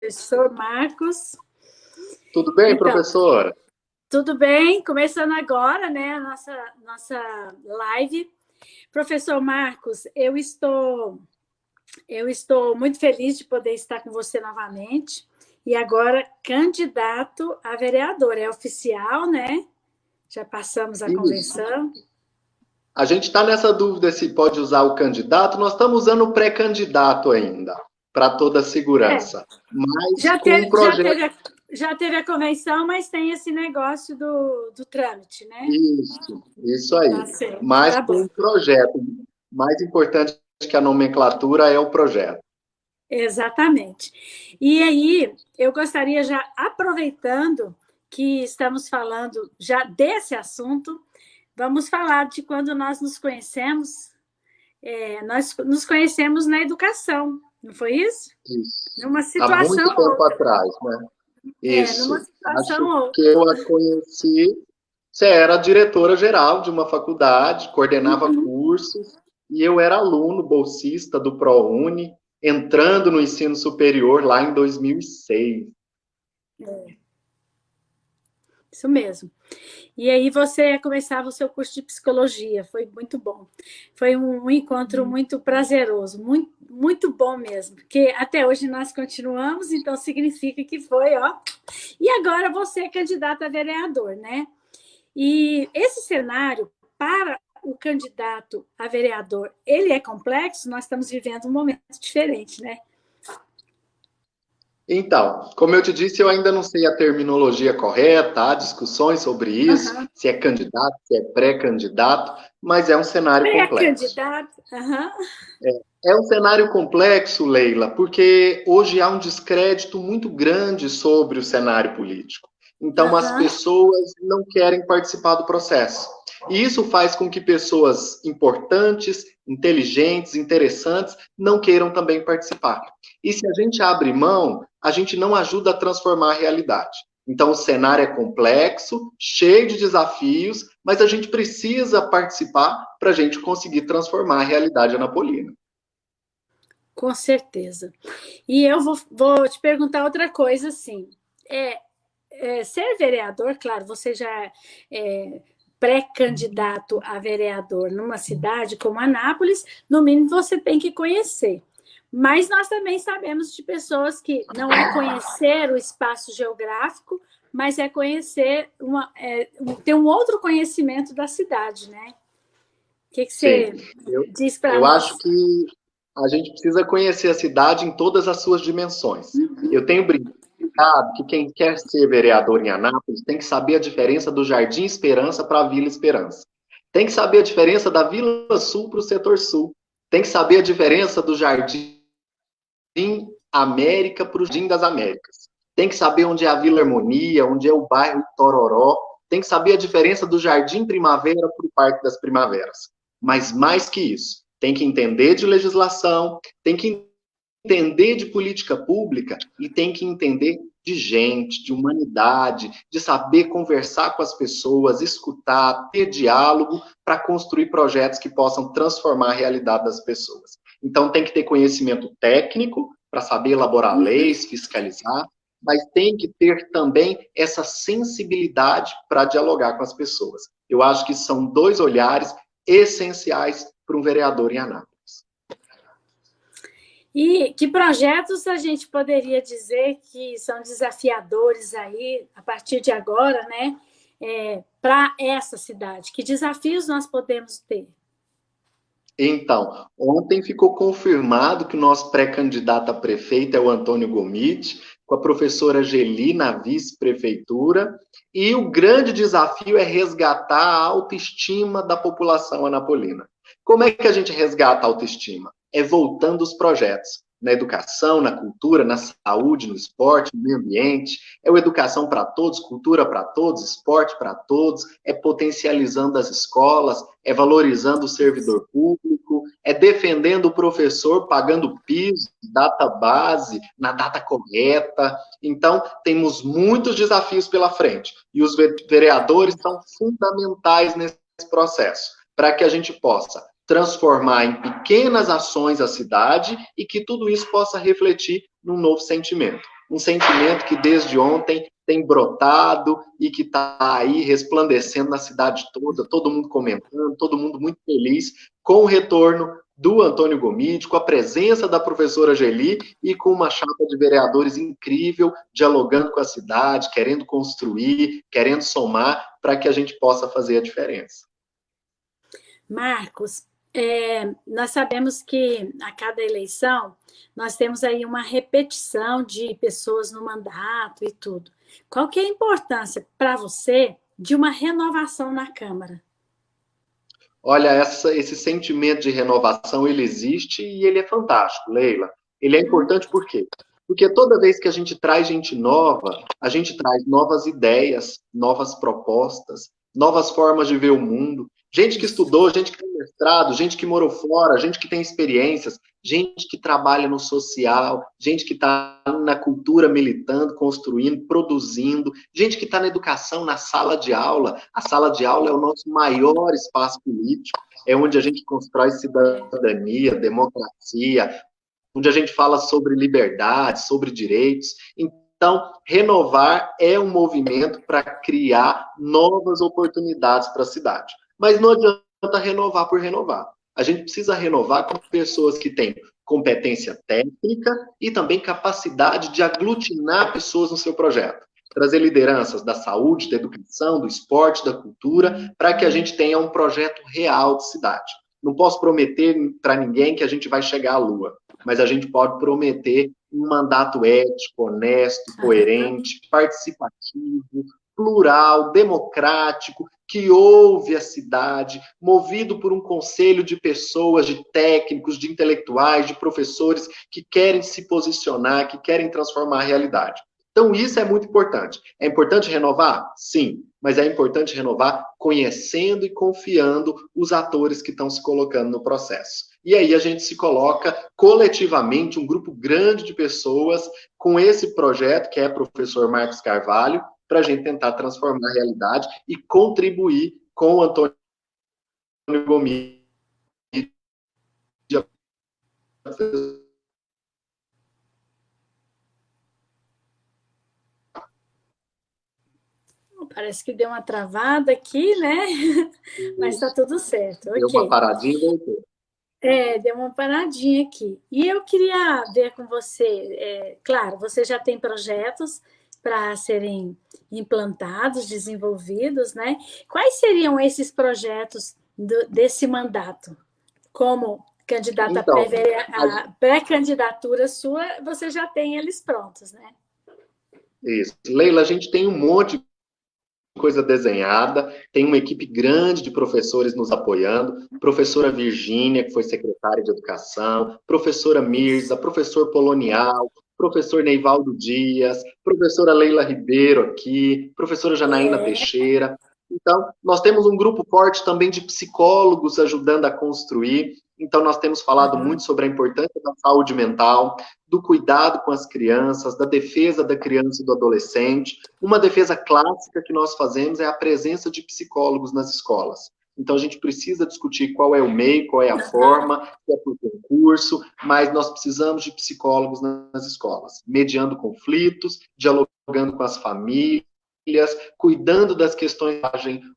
professor Marcos. Tudo bem, Então, professora? tudo bem? Começando agora, né, a nossa live. Professor Marcos, eu estou muito feliz de poder estar com você novamente. E agora, candidato a vereador. É oficial, né? Já passamos a Isso. convenção. A gente está nessa dúvida se pode usar o candidato. Nós estamos usando o pré-candidato ainda, para toda a É, segurança. Mas já com um teve, já projeto. teve, já teve a convenção, mas tem esse negócio do trâmite, né? Isso Tá aí. certo, Mas tá com bom. um projeto. Mais importante que a nomenclatura é o projeto. Exatamente. E aí, eu gostaria já, aproveitando que estamos falando já desse assunto, vamos falar de quando nós nos conhecemos. Nós nos conhecemos na educação, não foi isso? Isso. Numa Há muito situação ou tempo outra. atrás, né? Numa Isso. situação Acho ou que outra. eu a conheci. Você era diretora-geral de uma faculdade, coordenava Uhum. cursos, e eu era aluno bolsista do ProUni, entrando no ensino superior lá em 2006. Isso mesmo. E aí você começava o seu curso de psicologia, foi muito bom. Foi um encontro muito prazeroso, muito, muito bom mesmo, porque até hoje nós continuamos, então significa que foi, ó. E agora você é candidato a vereador, né? E esse cenário para o candidato a vereador, ele é complexo, nós estamos vivendo um momento diferente, né? Então, como eu te disse, eu ainda não sei a terminologia correta, há discussões sobre isso, Aham. se é candidato, se é pré-candidato, mas é um cenário complexo. Pré-candidato, aham. É um cenário complexo, Leila, porque hoje há um descrédito muito grande sobre o cenário político. Então, as Aham. pessoas não querem participar do processo. E isso faz com que pessoas importantes, inteligentes, interessantes, não queiram também participar. E se a gente abre mão, a gente não ajuda a transformar a realidade. Então, o cenário é complexo, cheio de desafios, mas a gente precisa participar para a gente conseguir transformar a realidade anapolina. Com certeza. E eu vou te perguntar outra coisa, assim. Ser vereador, claro, você já é pré-candidato a vereador numa cidade como Anápolis, no mínimo você tem que conhecer. Mas nós também sabemos de pessoas que não é conhecer o espaço geográfico, mas é conhecer ter um outro conhecimento da cidade, né? O que Sim, você eu, diz para eu acho nós? que a gente precisa conhecer a cidade em todas as suas dimensões. Eu tenho brincado que quem quer ser vereador em Anápolis tem que saber a diferença do Jardim Esperança para a Vila Esperança. Tem que saber a diferença da Vila Sul para o setor sul. Tem que saber a diferença do Jardim América para o Jardim das Américas. Tem que saber onde é a Vila Harmonia, onde é o bairro Tororó. Tem que saber a diferença do Jardim Primavera para o Parque das Primaveras. Mas mais que isso, tem que entender de legislação, tem que entender de política pública e tem que entender de gente, de humanidade, de saber conversar com as pessoas, escutar, ter diálogo para construir projetos que possam transformar a realidade das pessoas. Então tem que ter conhecimento técnico para saber elaborar leis, fiscalizar, mas tem que ter também essa sensibilidade para dialogar com as pessoas. Eu acho que são dois olhares essenciais para um vereador em Anápolis. E que projetos a gente poderia dizer que são desafiadores aí, a partir de agora, né, para essa cidade? Que desafios nós podemos ter? Então, ontem ficou confirmado que o nosso pré-candidato a prefeito é o Antônio Gomide, com a professora Geli na vice-prefeitura, e o grande desafio é resgatar a autoestima da população anapolina. Como é que a gente resgata a autoestima? É voltando os projetos, na educação, na cultura, na saúde, no esporte, no meio ambiente, é o educação para todos, cultura para todos, esporte para todos, é potencializando as escolas, é valorizando o servidor público, é defendendo o professor, pagando piso, data base, na data correta. Então, temos muitos desafios pela frente. E os vereadores são fundamentais nesse processo, para que a gente possa transformar em pequenas ações a cidade e que tudo isso possa refletir num novo sentimento. um sentimento que desde ontem tem brotado e que está aí resplandecendo na cidade toda, todo mundo comentando, todo mundo muito feliz com o retorno do Antônio Gomide, com a presença da professora Geli e com uma chapa de vereadores incrível, dialogando com a cidade, querendo construir, querendo somar para que a gente possa fazer a diferença. Marcos, nós sabemos que a cada eleição nós temos aí uma repetição de pessoas no mandato e tudo. Qual que é a importância para você de uma renovação na Câmara? Olha, esse sentimento de renovação, ele existe e ele é fantástico, Leila. Ele é importante por quê? Porque toda vez que a gente traz gente nova, a gente traz novas ideias, novas propostas, novas formas de ver o mundo. Gente que estudou, gente que tem mestrado, gente que morou fora, gente que tem experiências, gente que trabalha no social, gente que está na cultura militando, construindo, produzindo, gente que está na educação, na sala de aula. A sala de aula é o nosso maior espaço político, é onde a gente constrói cidadania, democracia, onde a gente fala sobre liberdade, sobre direitos. Então, renovar é um movimento para criar novas oportunidades para a cidade. Mas não adianta renovar por renovar. A gente precisa renovar com pessoas que têm competência técnica e também capacidade de aglutinar pessoas no seu projeto. Trazer lideranças da saúde, da educação, do esporte, da cultura, para que a gente tenha um projeto real de cidade. Não posso prometer para ninguém que a gente vai chegar à Lua, mas a gente pode prometer um mandato ético, honesto, coerente, participativo, plural, democrático, que ouve a cidade, movido por um conselho de pessoas, de técnicos, de intelectuais, de professores que querem se posicionar, que querem transformar a realidade. Então, isso é muito importante. É importante renovar? Sim, mas é importante renovar conhecendo e confiando os atores que estão se colocando no processo. E aí a gente se coloca coletivamente, um grupo grande de pessoas, com esse projeto, que é professor Marcos Carvalho, para a gente tentar transformar a realidade e contribuir com o Antônio Gomide. Parece que deu uma travada aqui, né? Mas está tudo certo. Deu uma paradinha e voltou. Deu uma paradinha aqui. E eu queria ver com você, claro, você já tem projetos para serem implantados, desenvolvidos, né? Quais seriam esses projetos desse mandato? Como candidata Então, a pré-candidatura sua, você já tem eles prontos, né? Isso. Leila, a gente tem um monte de coisa desenhada, tem uma equipe grande de professores nos apoiando, professora Virgínia, que foi secretária de Educação, professora Mirza, professor Polonial, professor Neivaldo Dias, professora Leila Ribeiro aqui, professora Janaína Teixeira. Então, nós temos um grupo forte também de psicólogos ajudando a construir. Então, nós temos falado muito sobre a importância da saúde mental, do cuidado com as crianças, da defesa da criança e do adolescente. Uma defesa clássica que nós fazemos é a presença de psicólogos nas escolas. Então, a gente precisa discutir qual é o meio, qual é a forma, se é por concurso, mas nós precisamos de psicólogos nas escolas, mediando conflitos, dialogando com as famílias, cuidando das questões.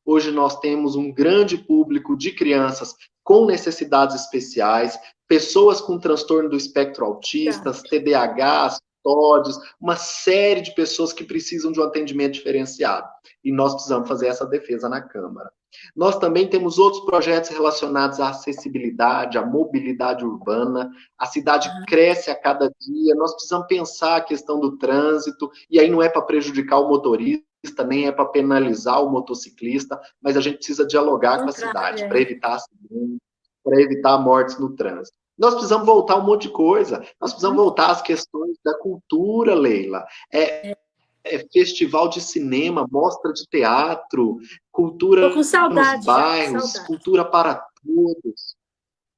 Hoje nós temos um grande público de crianças com necessidades especiais, pessoas com transtorno do espectro autista, TDAH, TODs, uma série de pessoas que precisam de um atendimento diferenciado. E nós precisamos fazer essa defesa na Câmara. Nós também temos outros projetos relacionados à acessibilidade, à mobilidade urbana. A cidade cresce a cada dia, nós precisamos pensar a questão do trânsito, e aí não é para prejudicar o motorista, nem é para penalizar o motociclista, mas a gente precisa dialogar com a cidade para evitar acidentes, para evitar mortes no trânsito. Nós precisamos voltar um monte de coisa. Nós precisamos voltar às questões da cultura, Leila. Festival de cinema, mostra de teatro, cultura nos bairros, cultura para todos.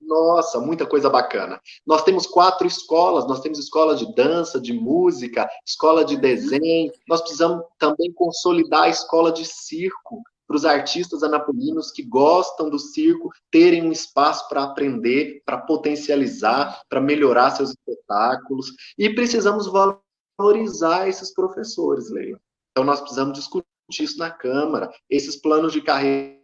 Nossa, muita coisa bacana. Nós temos 4 escolas, nós temos escola de dança, de música, escola de desenho. Nós precisamos também consolidar a escola de circo para os artistas anapolinos que gostam do circo terem um espaço para aprender, para potencializar, para melhorar seus espetáculos. E precisamos valorizar esses professores, Leila. Então, nós precisamos discutir isso na Câmara, esses planos de carreira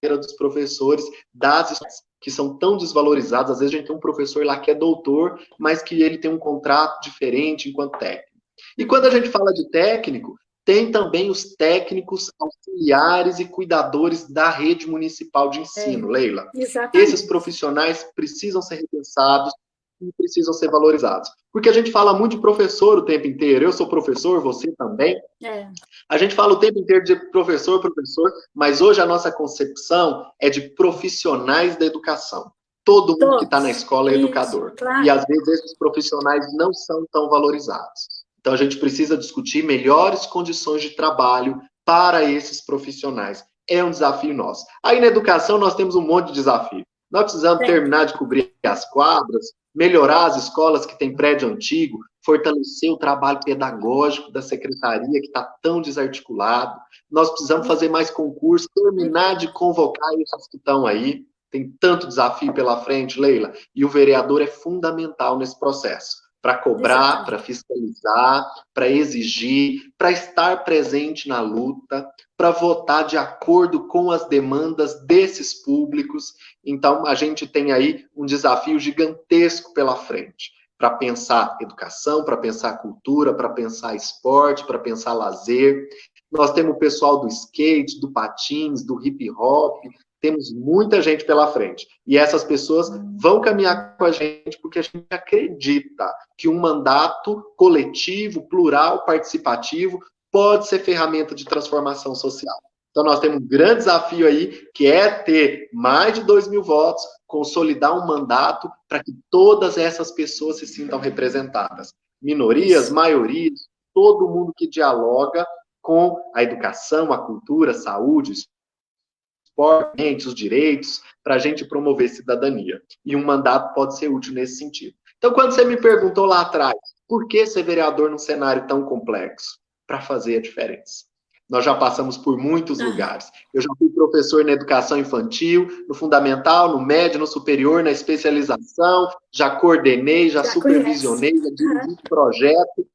dos professores, das escolas, que são tão desvalorizados. Às vezes a gente tem um professor lá que é doutor, mas que ele tem um contrato diferente enquanto técnico. E quando a gente fala de técnico, tem também os técnicos auxiliares e cuidadores da rede municipal de ensino, Leila. Exatamente. Esses profissionais precisam ser repensados e precisam ser valorizados. Porque a gente fala muito de professor o tempo inteiro. Eu sou professor, você também. A gente fala o tempo inteiro de professor, mas hoje a nossa concepção é de profissionais da educação. Todo mundo que está na escola é educador. Claro. E às vezes esses profissionais não são tão valorizados. Então a gente precisa discutir melhores condições de trabalho para esses profissionais. É um desafio nosso. Aí na educação nós temos um monte de desafio. Nós precisamos terminar de cobrir as quadras, melhorar as escolas que têm prédio antigo, fortalecer o trabalho pedagógico da secretaria, que está tão desarticulado. Nós precisamos fazer mais concursos, terminar de convocar esses que estão aí. Tem tanto desafio pela frente, Leila, e o vereador é fundamental nesse processo, para cobrar, para fiscalizar, para exigir, para estar presente na luta, para votar de acordo com as demandas desses públicos. Então, a gente tem aí um desafio gigantesco pela frente, para pensar educação, para pensar cultura, para pensar esporte, para pensar lazer. Nós temos o pessoal do skate, do patins, do hip hop, temos muita gente pela frente. E essas pessoas vão caminhar com a gente porque a gente acredita que um mandato coletivo, plural, participativo, pode ser ferramenta de transformação social. Então, nós temos um grande desafio aí, que é ter mais de 2.000 votos, consolidar um mandato para que todas essas pessoas se sintam representadas. Minorias, maiorias, todo mundo que dialoga com a educação, a cultura, a saúde, os direitos, para a gente promover cidadania. E um mandato pode ser útil nesse sentido. Então, quando você me perguntou lá atrás, por que ser vereador num cenário tão complexo? Para fazer a diferença. Nós já passamos por muitos lugares. Eu já fui professor na educação infantil, no fundamental, no médio, no superior, na especialização, já coordenei, já supervisionei, já dirigi projeto,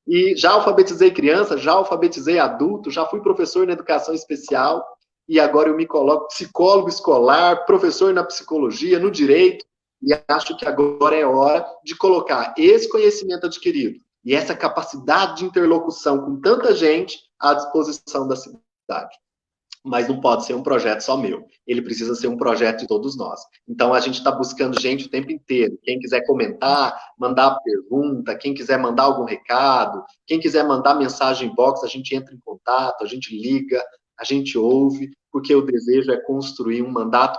e já alfabetizei criança, já alfabetizei adulto, já fui professor na educação especial, e agora eu me coloco psicólogo escolar, professor na psicologia, no direito, e acho que agora é hora de colocar esse conhecimento adquirido e essa capacidade de interlocução com tanta gente à disposição da cidade. Mas não pode ser um projeto só meu, ele precisa ser um projeto de todos nós. Então a gente está buscando gente o tempo inteiro. Quem quiser comentar, mandar pergunta, quem quiser mandar algum recado, quem quiser mandar mensagem em box, a gente entra em contato, a gente liga, a gente ouve, porque o desejo é construir um mandato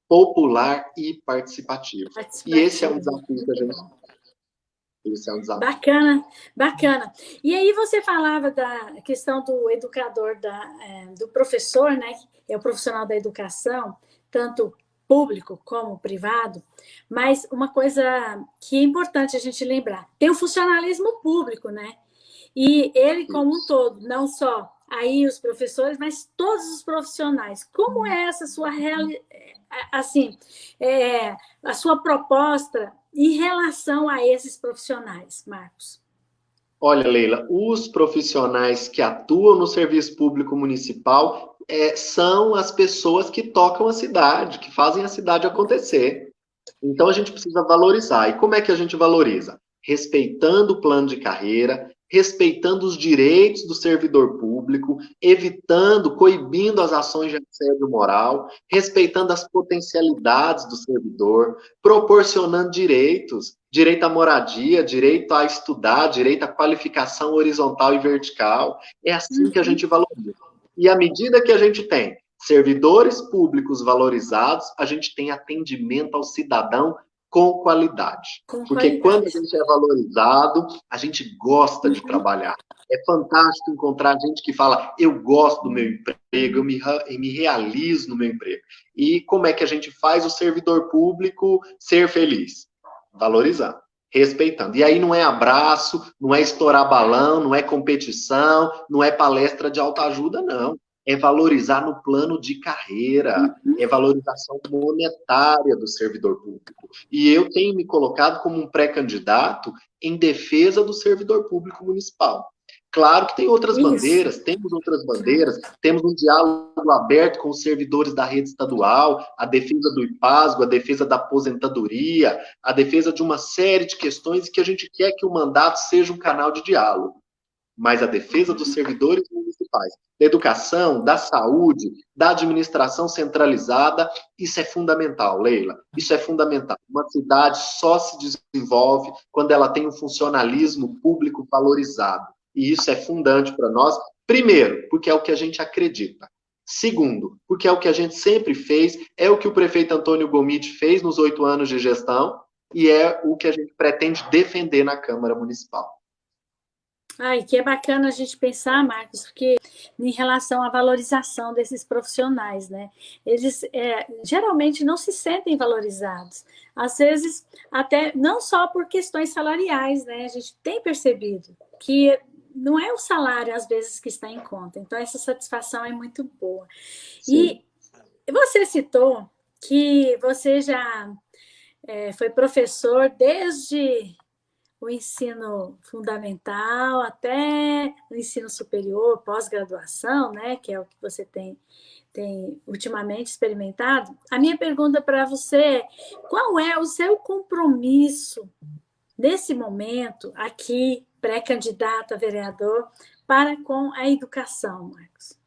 popular e participativo. E esse é um desafio que a gente... Esse é um desafio. Bacana, bacana. E aí você falava da questão do educador, do professor, né? Que é o profissional da educação, tanto público como privado, mas uma coisa que é importante a gente lembrar, tem o funcionalismo público, né? E ele como um todo, não só aí os professores, mas todos os profissionais. Como é essa sua a sua proposta em relação a esses profissionais, Marcos? Olha, Leila, os profissionais que atuam no serviço público municipal são as pessoas que tocam a cidade, que fazem a cidade acontecer. Então a gente precisa valorizar. E como é que a gente valoriza? Respeitando o plano de carreira, respeitando os direitos do servidor público, evitando, coibindo as ações de assédio moral, respeitando as potencialidades do servidor, proporcionando direitos, direito à moradia, direito a estudar, direito à qualificação horizontal e vertical. É assim que a gente valoriza. E à medida que a gente tem servidores públicos valorizados, a gente tem atendimento ao cidadão com qualidade. Porque quando a gente é valorizado, a gente gosta de trabalhar. É fantástico encontrar gente que fala, eu gosto do meu emprego, eu me realizo no meu emprego. E como é que a gente faz o servidor público ser feliz? Valorizando, respeitando. E aí não é abraço, não é estourar balão, não é competição, não é palestra de autoajuda, não. é valorizar no plano de carreira, é valorização monetária do servidor público. E eu tenho me colocado como um pré-candidato em defesa do servidor público municipal. Claro que tem outras Isso. bandeiras, temos um diálogo aberto com os servidores da rede estadual, a defesa do IPASGO, a defesa da aposentadoria, a defesa de uma série de questões que a gente quer que o mandato seja um canal de diálogo. Mas a defesa dos servidores municipais, da educação, da saúde, da administração centralizada, isso é fundamental, Leila. Isso é fundamental. Uma cidade só se desenvolve quando ela tem um funcionalismo público valorizado. E isso é fundante para nós. Primeiro, porque é o que a gente acredita. Segundo, porque é o que a gente sempre fez, é o que o prefeito Antônio Gomide fez nos 8 anos de gestão e é o que a gente pretende defender na Câmara Municipal. Ai, que é bacana a gente pensar, Marcos, porque em relação à valorização desses profissionais, né? Eles geralmente não se sentem valorizados. Às vezes, até não só por questões salariais, né? A gente tem percebido que não é o salário, às vezes, que está em conta. Então, essa satisfação é muito boa. Sim. E você citou que você já foi professor desde o ensino fundamental até o ensino superior, pós-graduação, né, que é o que você tem ultimamente experimentado. A minha pergunta para você é: qual é o seu compromisso nesse momento aqui, pré-candidato a vereador, para com a educação, Marcos?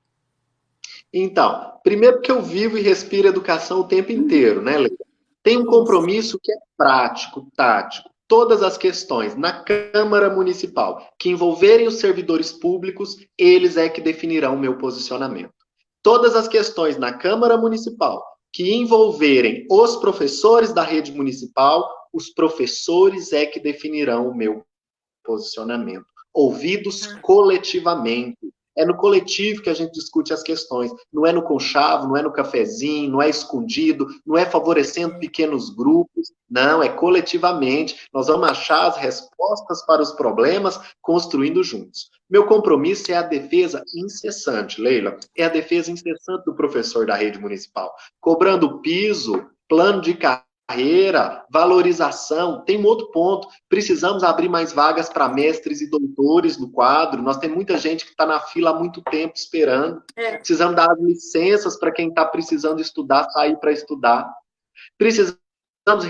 Então, primeiro que eu vivo e respiro educação o tempo inteiro, né, Leila? Tem um compromisso que é prático, tático. Todas as questões na Câmara Municipal que envolverem os servidores públicos, eles é que definirão o meu posicionamento. Todas as questões na Câmara Municipal que envolverem os professores da rede municipal, os professores é que definirão o meu posicionamento. Ouvidos coletivamente. É no coletivo que a gente discute as questões. Não é no conchavo, não é no cafezinho, não é escondido, não é favorecendo pequenos grupos. Não, é coletivamente. Nós vamos achar as respostas para os problemas construindo juntos. Meu compromisso é a defesa incessante, Leila. É a defesa incessante do professor da rede municipal. Cobrando piso, plano de carreira, valorização. Tem um outro ponto. Precisamos abrir mais vagas para mestres e doutores no quadro. Nós temos muita gente que está na fila há muito tempo esperando. Precisamos dar licenças para quem está precisando estudar, sair para estudar. Precisamos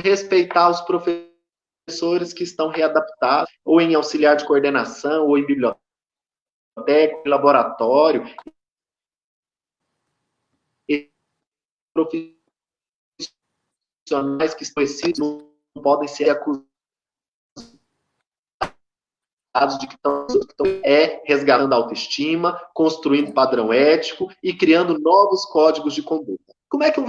respeitar os professores que estão readaptados, ou em auxiliar de coordenação, ou em biblioteca, em laboratório. Profissionais que precisam não podem ser acusados de que estão resgatando a autoestima, construindo padrão ético e criando novos códigos de conduta. Como é que o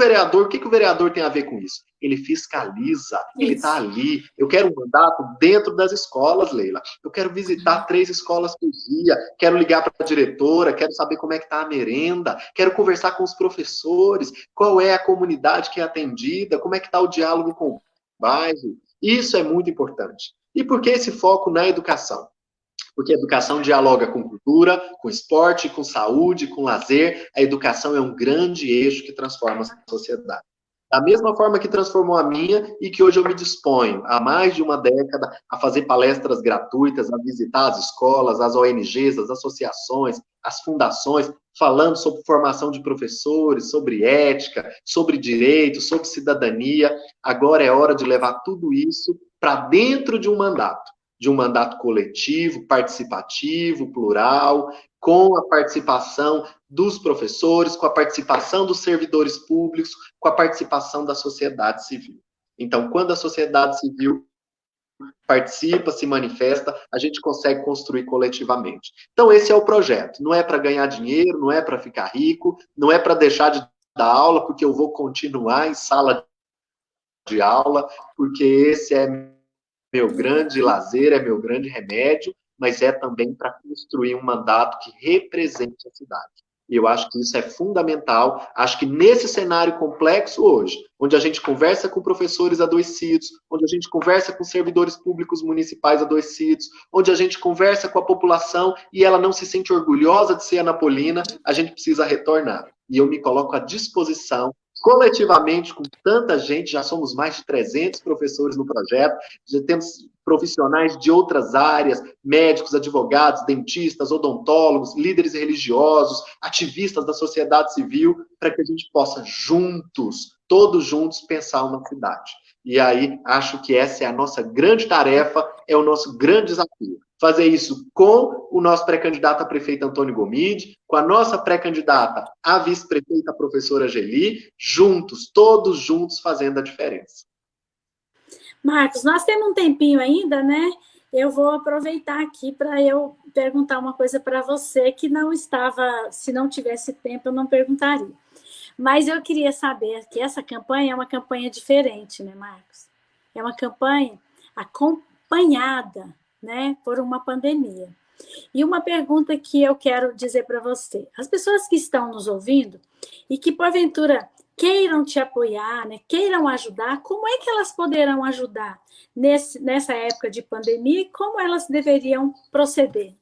que o vereador tem a ver com isso? Ele fiscaliza, ele está ali. Eu quero um mandato dentro das escolas, Leila. Eu quero visitar 3 escolas por dia, quero ligar para a diretora, quero saber como é que está a merenda, quero conversar com os professores, qual é a comunidade que é atendida, como é que está o diálogo com o bairro. Isso é muito importante. E por que esse foco na educação? Porque a educação dialoga com cultura, com esporte, com saúde, com lazer. A educação é um grande eixo que transforma a sociedade. Da mesma forma que transformou a minha e que hoje eu me disponho, há mais de uma década, a fazer palestras gratuitas, a visitar as escolas, as ONGs, as associações, as fundações, falando sobre formação de professores, sobre ética, sobre direitos, sobre cidadania. Agora é hora de levar tudo isso para dentro de um mandato coletivo, participativo, plural, com a participação dos professores, com a participação dos servidores públicos, com a participação da sociedade civil. Então, quando a sociedade civil participa, se manifesta, a gente consegue construir coletivamente. Então, esse é o projeto. Não é para ganhar dinheiro, não é para ficar rico, não é para deixar de dar aula, porque eu vou continuar em sala de aula, porque esse é meu grande lazer, é meu grande remédio, mas é também para construir um mandato que represente a cidade. E eu acho que isso é fundamental. Acho que nesse cenário complexo hoje, onde a gente conversa com professores adoecidos, onde a gente conversa com servidores públicos municipais adoecidos, onde a gente conversa com a população e ela não se sente orgulhosa de ser anapolina, a gente precisa retornar. E eu me coloco à disposição coletivamente, com tanta gente, já somos mais de 300 professores no projeto, já temos profissionais de outras áreas, médicos, advogados, dentistas, odontólogos, líderes religiosos, ativistas da sociedade civil, para que a gente possa juntos, todos juntos, pensar uma cidade. E aí, acho que essa é a nossa grande tarefa, é o nosso grande desafio. Fazer isso com o nosso pré-candidato a prefeito Antônio Gomide, com a nossa pré-candidata a vice-prefeita, a professora Geli, juntos, todos juntos, fazendo a diferença. Marcos, nós temos um tempinho ainda, né? Eu vou aproveitar aqui para eu perguntar uma coisa para você que não estava, se não tivesse tempo, eu não perguntaria. Mas eu queria saber que essa campanha é uma campanha diferente, né, Marcos? É uma campanha acompanhada, né, por uma pandemia. E uma pergunta que eu quero dizer para você: as pessoas que estão nos ouvindo e que porventura queiram te apoiar, né, queiram ajudar, como é que elas poderão ajudar nessa época de pandemia e como elas deveriam proceder?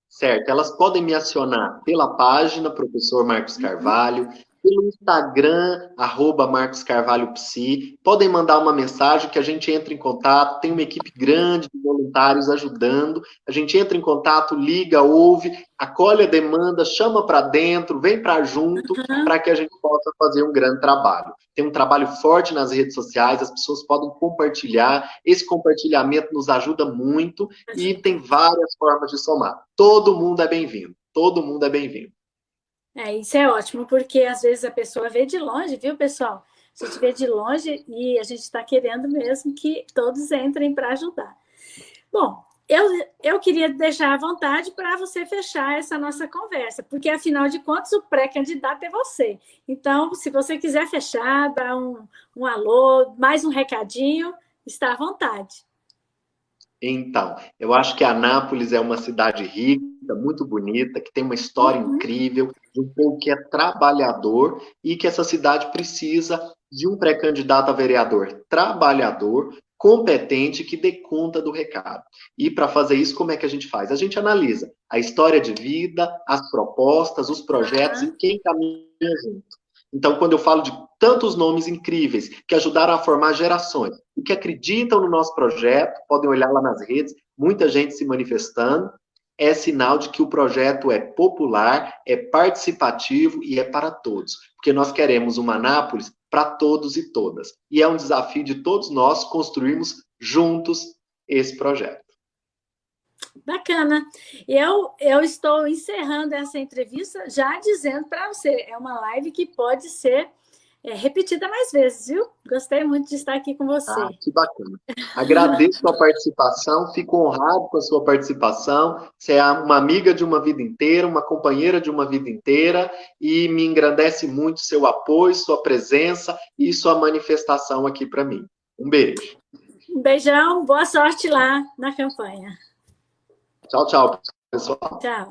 Certo, elas podem me acionar pela página Professor Marcos Carvalho, pelo Instagram, @MarcosCarvalhoPsi. Podem mandar uma mensagem que a gente entra em contato. Tem uma equipe grande de voluntários ajudando. A gente entra em contato, liga, ouve, acolhe a demanda, chama para dentro, vem para junto, para que a gente possa fazer um grande trabalho. Tem um trabalho forte nas redes sociais, as pessoas podem compartilhar. Esse compartilhamento nos ajuda muito e tem várias formas de somar. Todo mundo é bem-vindo. Todo mundo é bem-vindo. Isso é ótimo, porque às vezes a pessoa vê de longe, viu, pessoal? A gente vê de longe e a gente está querendo mesmo que todos entrem para ajudar. Bom, eu queria deixar à vontade para você fechar essa nossa conversa, porque afinal de contas o pré-candidato é você. Então, se você quiser fechar, dar um alô, mais um recadinho, está à vontade. Então, eu acho que Anápolis é uma cidade rica, muito bonita, que tem uma história incrível, de um povo que é trabalhador e que essa cidade precisa de um pré-candidato a vereador trabalhador, competente, que dê conta do recado. E para fazer isso, como é que a gente faz? A gente analisa a história de vida, as propostas, os projetos e quem caminha junto. Então, quando eu falo de tantos nomes incríveis que ajudaram a formar gerações e que acreditam no nosso projeto, podem olhar lá nas redes, muita gente se manifestando, é sinal de que o projeto é popular, é participativo e é para todos. Porque nós queremos uma Anápolis para todos e todas. E é um desafio de todos nós construirmos juntos esse projeto. Bacana. Eu estou encerrando essa entrevista já dizendo para você, é uma live que pode ser repetida mais vezes, viu? Gostei muito de estar aqui com você. Ah, que bacana. Agradeço a participação, fico honrado com a sua participação. Você é uma amiga de uma vida inteira, uma companheira de uma vida inteira, e me engrandece muito seu apoio, sua presença e sua manifestação aqui para mim. Um beijo. Um beijão, boa sorte lá na campanha. Tchau, tchau, pessoal. Tchau.